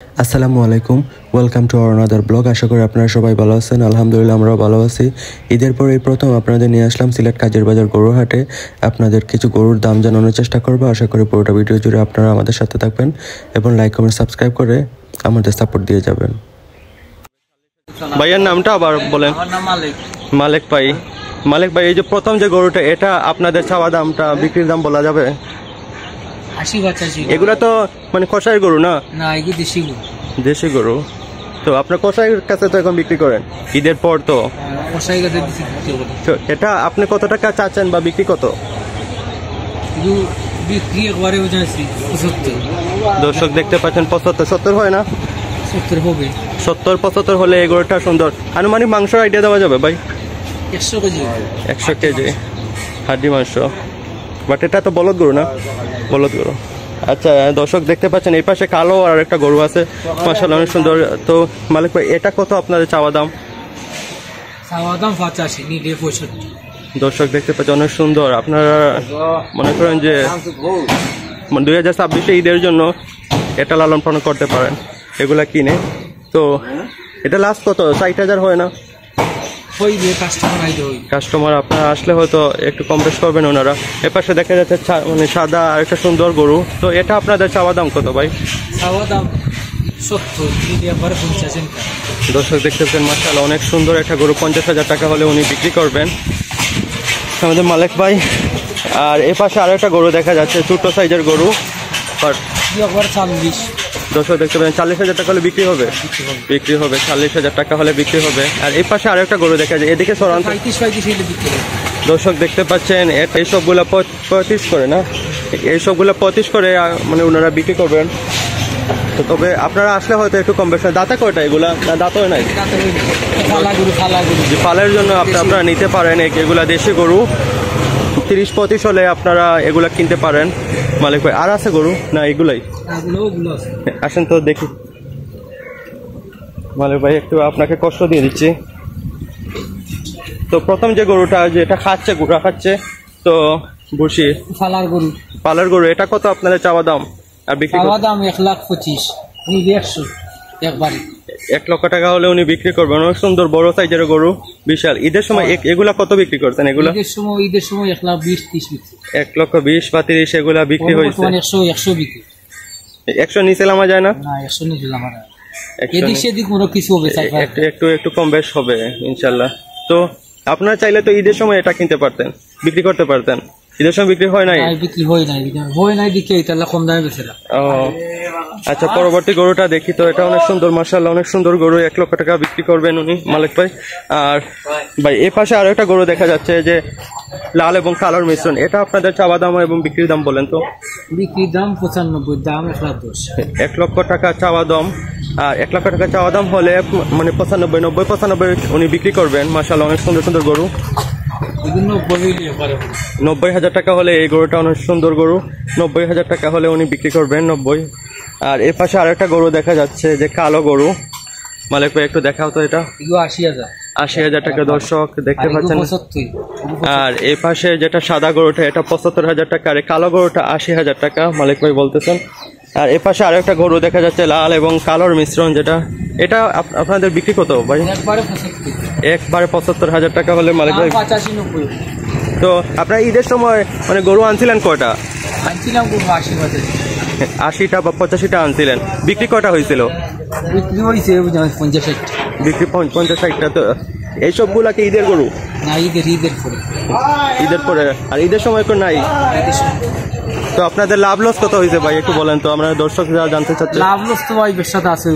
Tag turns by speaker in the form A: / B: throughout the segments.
A: আসসালামু আলাইকুম, welcome to our another blog. আশা করি আপনারা সবাই ভালো আছেন। আলহামদুলিল্লাহ আমরাও ভালো আছি। ঈদের পর এই প্রথম আপনাদের নিয়ে আসলাম সিলেট কাজের বাজার গরুর হাটে। আপনাদের কিছু গরুর দাম জানানোর চেষ্টা করবো। আশা করি পুরোটা ভিডিও জুড়ে আপনারা আমাদের সাথে থাকবেন এবং লাইক কমেন্ট সাবস্ক্রাইব করে আমাদের সাপোর্ট দিয়ে যাবেন। ভাইয়ের নামটা আবার বলেন।
B: আমার নাম মালিক।
A: মালিক ভাই, মালিক ভাই, এই যে প্রথম যে গরুটা, এটা আপনাদের চাওয়া দামটা, বিক্রির দাম বলা যাবে?
B: 80-85।
A: এগুলা তো মানে কষাই গরু না?
B: না, এগুলো দেশি গরু।
A: দেশি গরু। তো আপনার কষাইয়ের কাছে তো এখন বিক্রি করেন ঈদের পর, তো
B: কষাই গাছে দিছি বিক্রি করি।
A: তো এটা আপনি কত টাকা চাচ্ছেন বা বিক্রি কত?
B: কিন্তু বিক্রি একবারে বুঝাইছি 75।
A: দর্শক দেখতে পাচ্ছেন 75-70 হয় না?
B: 70 হবে।
A: 70-75 হলে এই গরুটা সুন্দর। আনুমানিক মাংস আইডিয়া দেওয়া যাবে ভাই?
B: 100 কেজি।
A: 100 কেজি হাড্ডি মাংস। বাট এটা তো বলদ গরু না? বলদ গরু। আচ্ছা, দর্শক দেখতে পাচ্ছেন এই পাশে কালো আর একটা গরু আছে, মাশাআল্লাহ অনেক সুন্দর। তো মালিক ভাই, এটা কত আপনাদের চাওয়া দাম?
B: চাওয়া দাম 85, নিলে 65।
A: দর্শক দেখতে পাচ্ছেন অনেক সুন্দর। আপনারা মনে করেন যে 2026 ঈদের জন্য এটা লালন পালন করতে পারেন এগুলা কিনে। তো এটা লাস্ট কত? 60,000 হয় না? কাস্টমার আপনারা আসলে হয়তো একটু কম বেশ করবেন ওনারা। এপাশে দেখা যাচ্ছে মানে সাদা আর একটা সুন্দর গরু। তো এটা আপনাদের চাওয়া দাম কত ভাই?
B: চাওয়া দাম 70, নিলে একবারে 50।
A: দর্শক দেখতে পাচ্ছেন মাশাআল্লাহ অনেক সুন্দর একটা গরু। 50,000 টাকা হলে উনি বিক্রি করবেন আমাদের মালিক ভাই। আর এ পাশে আরো একটা গরু দেখা যাচ্ছে, ছোট সাইজের গরু।
B: একবারে 40।
A: দর্শক দেখতে পাচ্ছেন 40,000 টাকা হলে বিক্রি হবে। বিক্রি হবে 40,000 টাকা হলে বিক্রি হবে। আর এই পাশে আরো একটা গরু দেখা যায়, এদিকে সরান।
B: 35 বিক্রি হবে।
A: দর্শক দেখতে পাচ্ছেন এই সবগুলা 35 করে না? এই সবগুলা 35 করে মানে ওনারা বিক্রি করবেন। তো তবে আপনারা আসলে হয়তো একটু কম বেশি। দাঁতে কয়টা এগুলা? না, দাঁত হয় নাই। ফালের জন্য আপনারা নিতে পারেন। এগুলা দেশি গরু 30-35 হলে আপনারা এগুলা কিনতে পারেন মালিক ভাই। আর আছে গরু না এগুলাই? আসেন তো দেখি মালিক ভাই, একটু আপনাকে কষ্ট দিয়ে দিচ্ছি। তো প্রথম যে গরুটা, যেটা খাচ্ছে, গুড়া খাচ্ছে, তো বসি পালার গরু, এটা কত আপনাদের চাওয়া দাম আর বিক্রি?
B: চাওয়া দাম 1,25,000, 100 একবারে
A: 1 লক্ষ টাকা হলে উনি বিক্রি করবেন। অনেক সুন্দর বড় সাইজের গরু, বিশাল। ঈদের সময় এগুলা কত বিক্রি করছেন? এগুলা
B: ঈদের সময় 1,20,30 বিক্রি।
A: 1,20,000 বা 30 এগুলা বিক্রি হয়েছে।
B: 100 বিক্রি।
A: 100 নিচে নামা যায় না?
B: 100 নিচে নামা যায়। এদিক সেদিক কোনো কিছু হবে,
A: একটু কম বেশ হবে ইনশাল্লাহ। তো আপনারা চাইলে তো ঈদের সময় এটা কিনতে পারতেন, বিক্রি করতে পারতেন। ঈদের সময় বিক্রি হয় নাই?
B: বিক্রি হয় নাই দিকে এটা কম দামে বেচেরা।
A: ও আচ্ছা, পরবর্তী গরুটা দেখি। তো এটা অনেক সুন্দর, মাশাআল্লাহ অনেক সুন্দর গরু। 1 লক্ষ টাকা বিক্রি করবেন উনি মালিক ভাই। আর ভাই এ পাশে আরো একটা গরু দেখা যাচ্ছে, যে লাল এবং কালোর মিশ্রণ। এটা আপনাদের চাওয়া দাম এবং বিক্রির দাম বলেন তো?
B: বিক্রির দাম 95, দাম 1,10,000।
A: 1 লক্ষ টাকা চাওয়া দাম। আর 1 লক্ষ টাকা চাওয়া দাম হলে মানে 95 উনি বিক্রি করবেন। মাশাআল্লাহ অনেক সুন্দর সুন্দর গরু। 90,000 টাকা হলে এই গরুটা অনেক সুন্দর গরু। 90,000 টাকা হলে উনি বিক্রি করবেন 90। আর এর পাশে আরেকটা গরু দেখা যাচ্ছে, যে কালো গরু। মালিক ভাই একটু দেখাও তো এটা। 80,000 টাকা দর্শক দেখতে পাচ্ছেন। আর এই পাশে যেটা সাদা গরুটা, এটা 75,000 টাকা। আর কালো গরুটা 80,000 টাকা মালিক ভাই বলতেছেন। আর এ পাশে আরেকটা গরু দেখা যাচ্ছে, লাল এবং কালোর মিশ্রণ, যেটা এটা আপনাদের বিক্রি কত ভাই? একবারে 75,000 টাকা হলে মালিক ভাই।
B: 85-90।
A: তো আপনারা ঈদের সময় মানে গরু আনছিলেন কয়টা? 80টা বা 85টা আনছিলেন। বিক্রি কয়টা হয়েছিল?
B: বিক্রি হয়েছে 50-60।
A: বিক্রি 50-60টা। তো এইসবগুলা কি ঈদের গরু?
B: না, ঈদের পরে।
A: আর ঈদের সময় তো নাই। তো আপনাদের লাভ লস কত হয়েছে ভাই একটু বলেন তো, আমরা দর্শক যারা জানতে চাচ্ছি।
B: লাভ লস তো ভাই ব্যবসাতে আছে,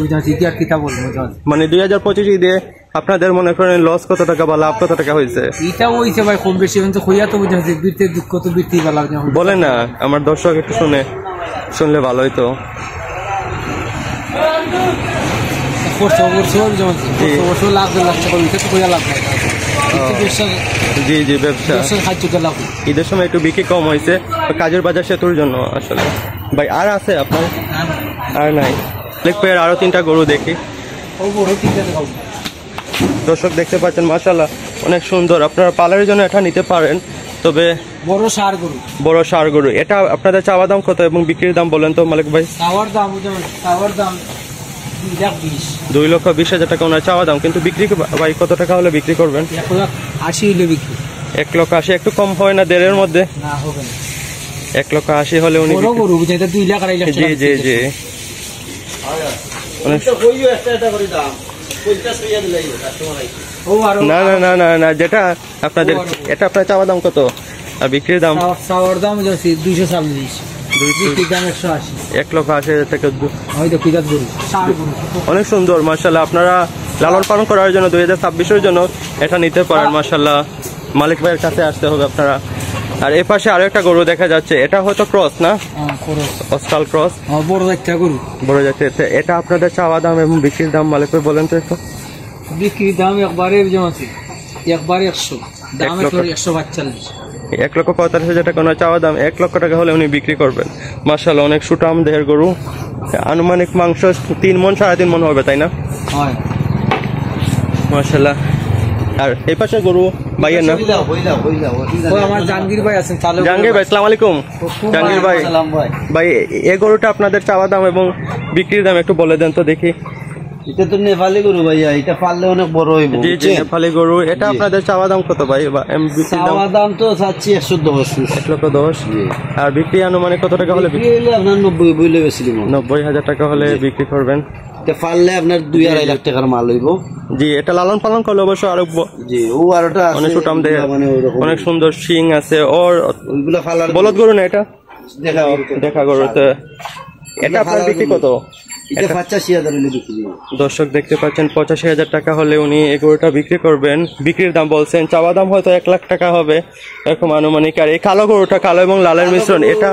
A: মানে 2025 ঈদে আপনাদের মনে করেন লস কত টাকা বা লাভ কত টাকা হয়েছে?
B: এটা হইছে ভাই কম বেশি, কিন্তু হইয়া তো বুঝাচ্ছি বৃত্তের দুঃখ তো বৃত্তি বালা
A: বলেন না, আমার দর্শক একটু শুনলে ভালো হইতো। জি জি, ব্যবসা ঈদের সময় একটু বিক্রি কম হয়েছে কাজের বাজার সেতুর জন্য আসলে। ভাই আর আছে আপনার? আর নাই। আরো 3টা গরু দেখি। দর্শক দেখতে পাচ্ছেন মাশাআল্লাহ অনেক সুন্দর। আপনারা পালের জন্য এটা নিতে পারেন। তবে
B: বড় ষাঁড় গরু,
A: এটা আপনাদের চাওয়া দাম কত এবং বিক্রির দাম বলেন তো মালিক ভাই?
B: চাওয়ার দাম 2,20,000
A: 2,20,000 টাকা ওনার চাওয়া দাম, কিন্তু বিক্রি ভাই কত টাকা হলে বিক্রি করবেন?
B: 1,80,000 হইলে বিক্রি।
A: 1,80,000 একটু কম হয় না দেড়ের মধ্যে?
B: না হবে না।
A: 1,80,000 হলে উনি
B: বড় গরু বুঝে 2 লাখ 2.5 লাখ
A: জি জি জি না না না না না, যেটা আপনাদের এটা আপনার চাওয়া দাম কত আর বিক্রির দাম?
B: চাওয়ার দাম 240, বিক্রির দাম 180।
A: 1,80,000 টাকা।
B: ওই তো কিদাত গরু, ষাঁড় গরু।
A: অনেক সুন্দর মাশাআল্লাহ, আপনারা লালন পালন করার জন্য 2026-এর জন্য এটা নিতে পারেন মাশাআল্লাহ। মালিক ভাইয়ের কাছে আসতে হবে আপনারা। আর এই পাশে আরো একটা গরু দেখা যাচ্ছে, এটা হয়তো ক্রস না? অস্কাল ক্রস,
B: বড় একটা গরু,
A: বড় যাচ্ছে। এটা আপনাদের চাওয়া দাম এবং বিক্রির দাম মালিক ভাই বলেন তো একটু।
B: বিক্রির দাম একবারে জমাছি, একবারে 100, দাম 145।
A: 1,45,000 টাকা ওনার চাওয়া দাম, 1 লক্ষ টাকা হলে উনি বিক্রি করবেন মাশাআল্লাহ। অনেক সুটাম দেহের গরু, আনুমানিক মাংস 3 মণ 3.5 মণ হবে, তাই না?
B: হয়
A: মাশাআল্লাহ। আর এই পাশে গরু ভাইয়ের না?
B: আমার জাহাঙ্গীর ভাই আছেন।
A: জাহাঙ্গীর ভাই, আসসালামু আলাইকুম। জাহাঙ্গীর ভাই, ভাই এই গরুটা আপনাদের চাওয়া দাম এবং বিক্রির দাম একটু বলে দেন তো দেখি।
C: এটা তো নেপালি গরু ভাইয়া, এটা পারলে অনেক বড় হইব।
A: জি জি, নেপালি গরু। এটা আপনাদের চাওয়া দাম কত ভাই?
C: চাওয়া দাম তো চাচ্ছি 110।
A: 1,10,000। আর বিক্রি আনুমানিক কত টাকা হলে বিক্রি?
C: আপনার 90 বইলে বেশি দিব।
A: 90,000 টাকা হলে বিক্রি করবেন।
C: এটা পারলে আপনার 2-2.5 লাখ টাকার মাল হইব।
A: জি, এটা লালন পালন করলে অবশ্য আরো
C: জি, ও আরোটা
A: অনেক সুটাম দেহে, অনেক সুন্দর শিং আছে ওর।
C: ওইগুলা ফালার
A: বলদ গরু না এটা?
C: দেখা
A: দেখা গরু তো। এটা আপনার বিক্রি কত?
C: এটা 85,000 হলে বিক্রি দিব।
A: দর্শক দেখতে পাচ্ছেন 85,000 টাকা হলে উনি এই গরুটা বিক্রি করবেন। বিক্রির দাম বলছেন, চাওয়া দাম হয়তো 1 লাখ টাকা হবে এরকম আনুমানিক। আর এই কালো গরুটা, কালো এবং লালের মিশ্রণ, এটা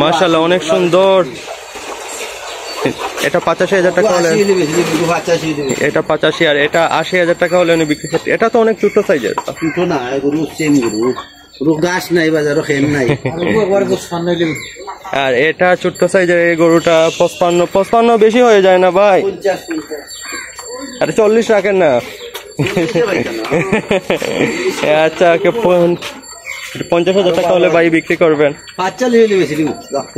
A: মাশাআল্লাহ অনেক সুন্দর। এটা 85,000 টাকা হলে, এটা 85, আর এটা 80,000 টাকা হলে উনি বিক্রি করতে। এটা তো অনেক ছোট সাইজের।
C: ছোট না গরু, সেম গরু, গরু গাছ নাই বাজারও, খেন নাই।
A: আর এটা ছোট্ট সাইজের এই গরুটা 55 বেশি হয়ে যায় না ভাই? 50। 40 রাখেন না। আচ্ছা, 50,000 টাকা হলে ভাই বিক্রি করবেন।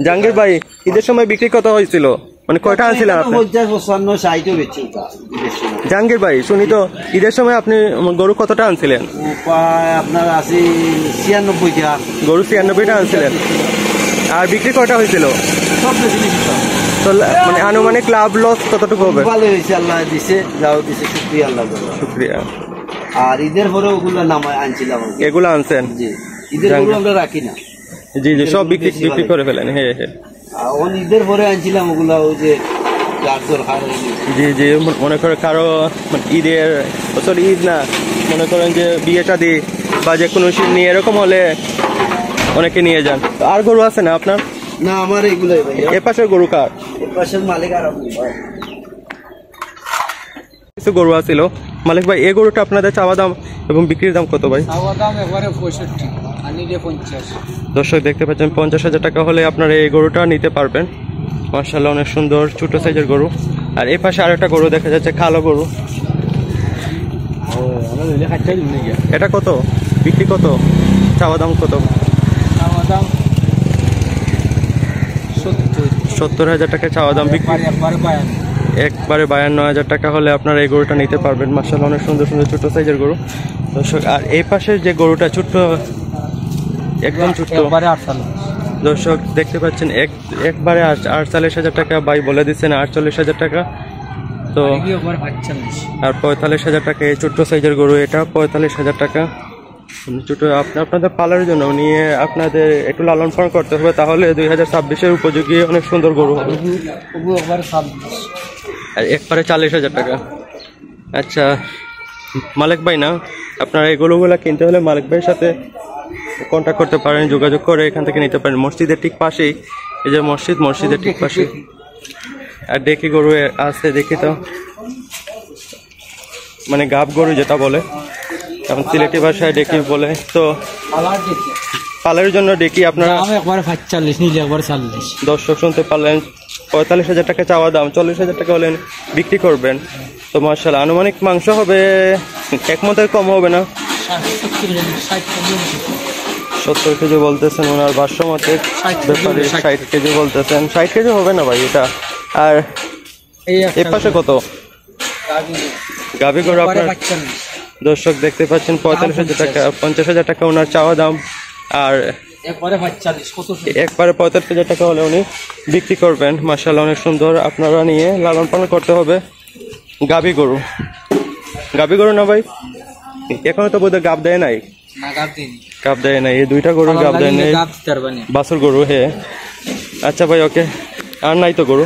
A: জাহাঙ্গীর ভাই, ঈদের সময় বিক্রি কত হয়েছিল? মানে কয়টা আনছিলেন আপনি?
C: 50-55-60 বেচি।
A: জাহাঙ্গীর ভাই, শুনি তো ঈদের সময় আপনি গরু কতটা আনছিলেন?
C: আপনার আছে 96টা
A: গরু, 96টা আনছিলেন। আর বিক্রি কয়টা হয়েছিল?
C: সব বেশি
A: তো মানে আনুমানিক লাভ লস কতটুকু হবে?
C: ভালো হয়েছে, আল্লাহ দিছে, যাও দিছে, শুকরিয়া আল্লাহ।
A: শুকরিয়া।
C: আর ঈদের পরে ওগুলো নামায় আনছিলাম।
A: এগুলো আনছেন?
C: জি, ঈদের গরু আমরা রাখি না।
A: জি জি, সব বিক্রি করে ফেলেন। হ্যাঁ হ্যাঁ,
C: ঈদের পরে আনছিলাম ওগুলা, ওই যে
A: জি জি, মনে করে কারো ঈদের, সরি ঈদ না, মনে করেন যে বিয়ে শাদী বা যে কোনো নিয়ে এরকম হলে অনেকে নিয়ে যান। আর গরু আছে না আপনার?
C: না, আমার এগুলাই ভাই।
A: এ পাশের গরু কার?
C: এ পাশের মালিক আর আপনি ভাই।
A: কিছু গরু আছিল মালিক ভাই। এই গরুটা আপনাদের চাওয়া দাম এবং বিক্রির দাম কত ভাই?
B: চাওয়া দাম একবারে 65, আনিলে 50।
A: দর্শক দেখতে পাচ্ছেন 50,000 টাকা হলে আপনারা এই গরুটা নিতে পারবেন মাশাআল্লাহ। অনেক সুন্দর ছোট সাইজের গরু। আর এই পাশে আরেকটা গরু দেখা যাচ্ছে, কালো গরু। এটা কত বিক্রি, কত চাওয়া দাম কত?
B: চাওয়া দাম
A: 70,000 টাকা চাওয়া দাম, বিক্রি একবারে 52,000 টাকা হলে আপনারা এই গরুটা নিতে পারবেন মাশাআল্লাহ। অনেক সুন্দর সুন্দর ছোট সাইজের গরু দর্শক। আর এই পাশের যে গরুটা ছোট্ট, একদম ছোট্ট, দর্শক দেখতে পাচ্ছেন একবারে 48,000 টাকা ভাই বলে দিচ্ছেন, 48,000 টাকা। তো আর 45,000 টাকা এই ছোট্ট সাইজের গরু, এটা 45,000 টাকা। ছোট আপনাদের পালার জন্য নিয়ে আপনাদের একটু লালন পালন করতে হবে, তাহলে 2026-এর উপযোগী অনেক সুন্দর গরু হবে। আর একবারে 40,000 টাকা। আচ্ছা মালিক ভাই, না আপনারা এই গরুগুলা কিনতে হলে মালিক ভাইয়ের সাথে কন্ট্যাক্ট করতে পারেন, যোগাযোগ করে এখান থেকে নিতে পারেন। মসজিদের ঠিক পাশেই, এই যে মসজিদের ঠিক পাশে। আর ডেকি গরু আছে, দেখি তো, মানে গাব গরু যেটা বলে, এখন সিলেটি ভাষায় ডেকি বলে। তো পালের জন্য ডেকি আপনারা দর্শক শুনতে পারলেন, 45,000 টাকা চাওয়া দাম, 40,000 টাকা হলেন বিক্রি করবেন। তো মাশাআল্লাহ আনুমানিক মাংস হবে 1 মণের কম হবে না? 70 কেজি বলতেছেন ওনার ভাষ্য মতে, ব্যাপারে 60 কেজি বলতেছেন। 60 কেজি হবে না ভাই এটা। আর
B: এই
A: এর পাশে কত গাভী গরু আপনার
B: বাচ্চা না
A: দর্শক দেখতে পাচ্ছেন 45,000 টাকা, 50,000 টাকা ওনার চাওয়া দাম। আর
B: একবারে বাচ্চা দিস কত সুন্দর।
A: একবারে 45,000 টাকা হলে উনি বিক্রি করবেন। মাশাআল্লাহ অনেক সুন্দর। আপনারা নিয়ে লালন পালন করতে হবে। গাভী গরু না ভাই? এখনো তো বোধহয় গাব দেয় নাই।
B: না গাব দিনি
A: গাব দেয় নাই, এই দুইটা গরু গাব দেয় নাই।
B: গাব দিতে পারবানি
A: বাছুর গরু হে। আচ্ছা ভাই, ওকে। আর নাই তো গরু?